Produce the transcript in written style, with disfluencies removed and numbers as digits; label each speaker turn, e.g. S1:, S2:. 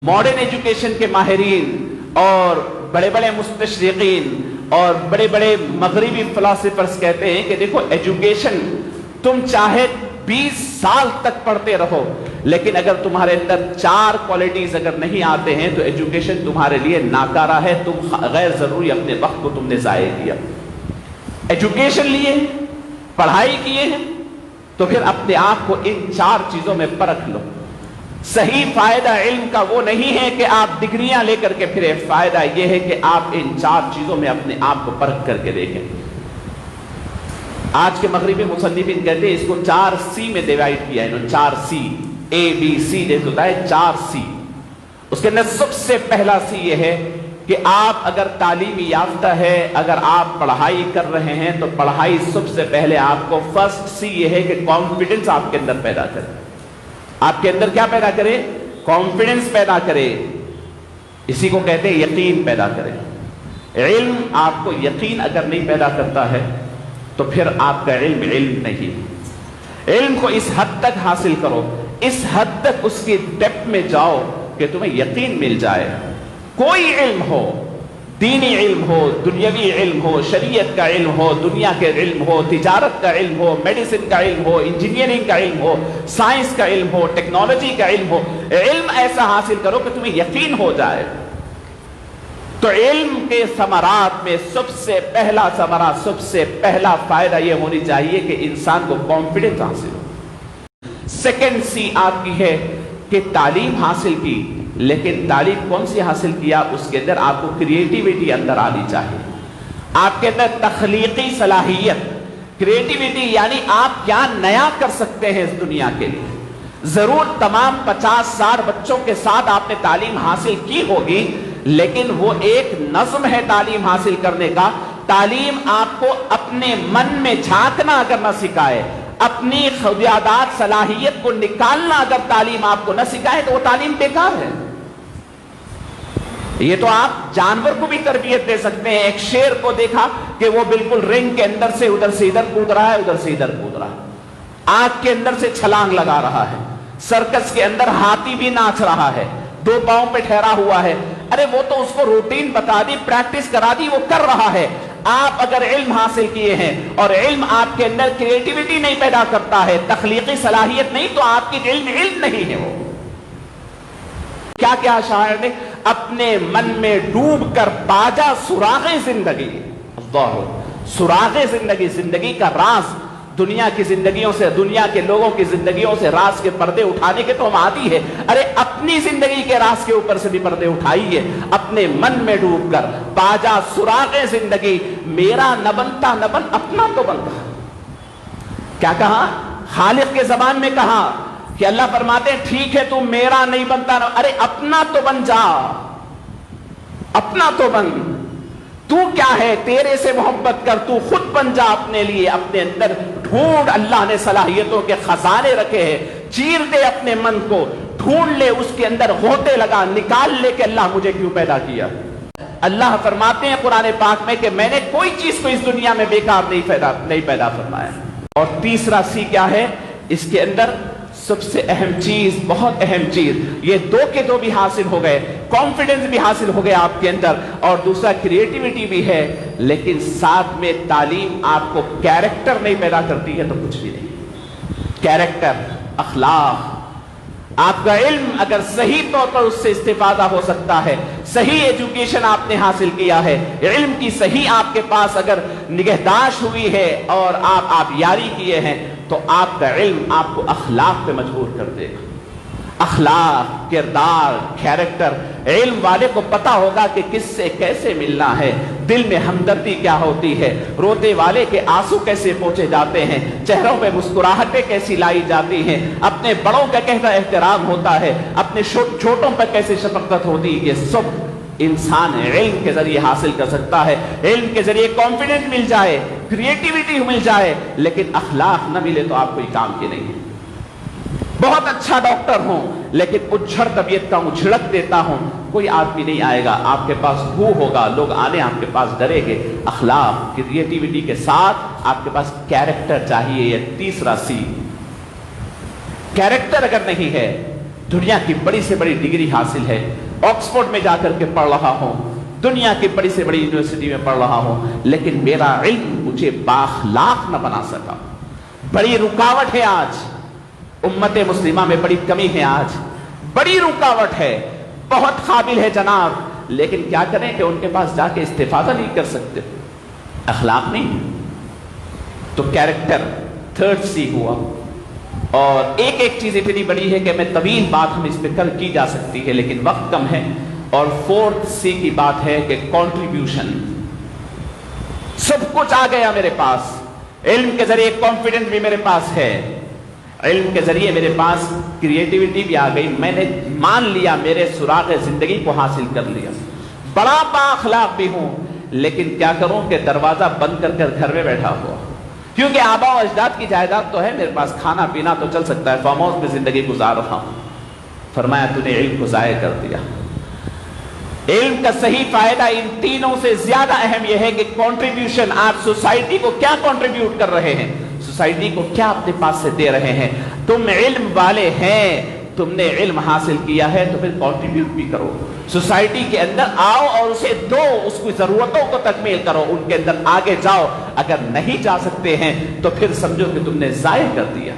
S1: Modern education के माहिरीन और बड़े बड़े मुस्तशरिकीन और बड़े बड़े मगरिबी फिलोसोफर्स कहते हैं कि देखो एजुकेशन तुम चाहे 20 साल तक पढ़ते रहो, लेकिन अगर तुम्हारे अंदर 4 क्वालिटीज अगर नहीं आते हैं तो एजुकेशन तुम्हारे लिए नाकारा है, तुम गैर जरूरी अपने वक्त को तुमने जाया किया। एजुकेशन लिए, पढ़ाई किए हैं, तो फिर अपने आप को इन 4 चीजों में परख लो। सही फायदा इल्म का वो नहीं है कि आप डिग्रियां लेकर के फिरे, फायदा यह है कि आप इन 4 चीजों में अपने आप को परख करके देखें। आज के मगरिबी मुसन्निफीन कहते हैं इसको 4 सी में डिवाइड किया है इन्होंने, 4 सी, ABC जैसे होता है 4 सी। उसके अंदर सबसे पहला सी यह है कि आप अगर तालीमी याफ्ता है, अगर आप पढ़ाई कर रहे हैं तो पढ़ाई सबसे पहले आपको फर्स्ट सी यह है कि कॉन्फिडेंस आपके अंदर पैदा करे। आपके अंदर क्या पैदा करे? कॉन्फिडेंस पैदा करे। इसी को कहते हैं यकीन पैदा करे। इल्म आपको यकीन अगर नहीं पैदा करता है तो फिर आपका इल्म नहीं। इल्म को इस हद तक हासिल करो, इस हद तक उसकी डेप्थ में जाओ कि तुम्हें यकीन मिल जाए। कोई इल्म हो, दीनी इल्म हो, दुनियावी इल्म हो, शरीयत का इल्म हो, दुनिया के इल्म हो, तिजारत का इल्म हो, मेडिसिन का इल्म हो, इंजीनियरिंग का इल्म हो, साइंस का इल्म हो, टेक्नोलॉजी का इल्म हो, इल्म ऐसा हासिल करो कि तुम्हें यकीन हो जाए। तो इल्म के समरात में सबसे पहला समरा, सबसे पहला फायदा यह होनी चाहिए कि इंसान को कॉन्फिडेंस हासिल हो। सेकेंड सी आपकी है कि तालीम हासिल की, लेकिन तालीम कौन सी हासिल किया? उसके अंदर आपको क्रिएटिविटी अंदर आनी चाहिए, आपके अंदर तख्लीकी सलाहियत। क्रिएटिविटी यानी आप क्या नया कर सकते हैं इस दुनिया के लिए। जरूर तमाम 50-60 बच्चों के साथ आपने तालीम हासिल की होगी, लेकिन वो एक नज्म है तालीम हासिल करने का। तालीम आपको अपने मन में झांकना अगर न सिखाए, अपनी खुदियादात सलाहियत को निकालना अगर तालीम आपको न सिखाए तो वो तालीम बेकार है। ये तो आप जानवर को भी तरबियत दे सकते हैं। एक शेर को देखा कि वो बिल्कुल रिंग के अंदर से उधर से इधर कूद रहा है, उधर से इधर कूद रहा है, आग के अंदर से छलांग लगा रहा है। सर्कस के अंदर हाथी भी नाच रहा है, 2 पांव पे ठहरा हुआ है। अरे वो तो उसको रूटीन बता दी, प्रैक्टिस करा दी, वो कर रहा है। आप अगर इल्म हासिल किए हैं और इल्म आपके अंदर क्रिएटिविटी नहीं पैदा करता है, तख्लीकी सलाहियत नहीं, तो आपकी इल्म नहीं है। वो क्या क्या शायर ने अपने मन में डूब कर बाजा सुरागे जिंदगी, अल्लाह, सुरागे जिंदगी, जिंदगी का राज, दुनिया की जिंदगियों से, दुनिया के लोगों की जिंदगियों से राज के पर्दे उठाने के तो हम आदी है। अरे अपनी जिंदगी के राज के ऊपर से भी पर्दे उठाइए, अपने मन में डूब कर बाजा सुरागे जिंदगी, मेरा न बनता न बन अपना तो बनता। क्या कहा? खालिक के जबान में कहा कि अल्लाह फरमाते हैं ठीक है तू मेरा नहीं बनता ना, अरे अपना तो बन जा, अपना तो बन। तू क्या है? तेरे से मोहब्बत कर, तू खुद बन जा अपने लिए। अपने अंदर ढूंढ, अल्लाह ने सलाहियतों के खजाने रखे हैं। चीर दे अपने मन को, ढूंढ ले, उसके अंदर गोते लगा, निकाल ले कि अल्लाह मुझे क्यों पैदा किया। अल्लाह फरमाते हैं कुरान पाक में कि मैंने कोई चीज को इस दुनिया में बेकार नहीं पैदा फरमाया। और तीसरा सी क्या है? इसके अंदर सबसे अहम चीज, बहुत अहम चीज, ये 2 के 2 भी हासिल हो गए, कॉन्फिडेंस भी हासिल हो गया आपके अंदर, और दूसरा क्रिएटिविटी भी है। लेकिन साथ में तालीम आपको कैरेक्टर नहीं पैदा करती है तो कुछ भी नहीं। कैरेक्टर, अखलाक, आपका इल्म अगर सही तौर पर उससे इस्तेफादा हो सकता है, सही एजुकेशन आपने हासिल किया है, इल्म की सही आपके पास अगर निगहदाश्त हुई है और आप यारी किए हैं, तो आपका इल्म आपको अखलाक पे मजबूर कर देगा। अखलाक, किरदार, कैरेक्टर, इल्म वाले को पता होगा कि किससे कैसे मिलना है, दिल में हमदर्दी क्या होती है, रोते वाले के आंसू कैसे पोंछे जाते हैं, चेहरों पे मुस्कुराहटें कैसी लाई जाती हैं, अपने बड़ों का कैसा एहतराम होता है, अपने छोटों पर कैसे शफकत होती है। ये सब इंसान इल्म के जरिए हासिल कर सकता है। इल्म के जरिए कॉन्फिडेंस मिल जाए, क्रिएटिविटी मिल जाए, लेकिन अखलाक न मिले तो आप कोई काम के नहीं है। बहुत अच्छा डॉक्टर हूं, लेकिन उज्झड़ तबीयत का उछड़क देता हूं, कोई आदमी नहीं आएगा आपके पास, भू होगा, लोग आने आपके पास डरेंगे। अखलाक, क्रिएटिविटी के साथ आपके पास कैरेक्टर चाहिए। ये तीसरा सी। कैरेक्टर अगर नहीं है दुनिया की बड़ी से बड़ी डिग्री हासिल है, ऑक्सफोर्ड में जाकर के पढ़ रहा हूं, दुनिया की बड़ी से बड़ी यूनिवर्सिटी में पढ़ रहा हूं, लेकिन मेरा इल्म मुझे बाखलाक न बना सका। बड़ी रुकावट है आज, उम्मत मुस्लिमा में बड़ी कमी है आज, बड़ी रुकावट है। बहुत काबिल है जनाब, लेकिन क्या करें कि उनके पास जाके इस्तिफादा नहीं कर सकते, अखलाक नहीं। तो कैरेक्टर थर्ड सी हुआ। और एक एक चीज इतनी बड़ी है कि मैं तवील बात हम इस पर कल की जा सकती है, लेकिन वक्त कम है। और फोर्थ सी की बात है कि कंट्रीब्यूशन। सब कुछ आ गया मेरे पास, इल्म के जरिए कॉन्फिडेंस भी मेरे पास है, इल्म के जरिए मेरे पास क्रिएटिविटी भी आ गई, मैंने मान लिया मेरे सुराग जिंदगी को हासिल कर लिया, बड़ा बाअखलाक भी हूं, लेकिन क्या करूं कि दरवाजा बंद कर कर घर में बैठा हुआ, क्योंकि आबा और अजदाद की जायदाद तो है मेरे पास, खाना पीना तो चल सकता है, फार्म हाउस में जिंदगी गुजार रहा हूं। फरमाया तूने इल्म को जाया कर दिया। इल्म का सही फायदा इन तीनों से ज्यादा अहम यह है कि कंट्रीब्यूशन, आप सोसाइटी को क्या कंट्रीब्यूट कर रहे हैं, सोसाइटी को क्या अपने पास से दे रहे हैं। तुम इल्म वाले हैं, तुमने इल्म हासिल किया है तो फिर कंट्रीब्यूट भी करो, सोसाइटी के अंदर आओ और उसे दो, उसकी जरूरतों को तकमील करो, उनके अंदर आगे जाओ। अगर नहीं जा सकते हैं तो फिर समझो कि तुमने जाया कर दिया।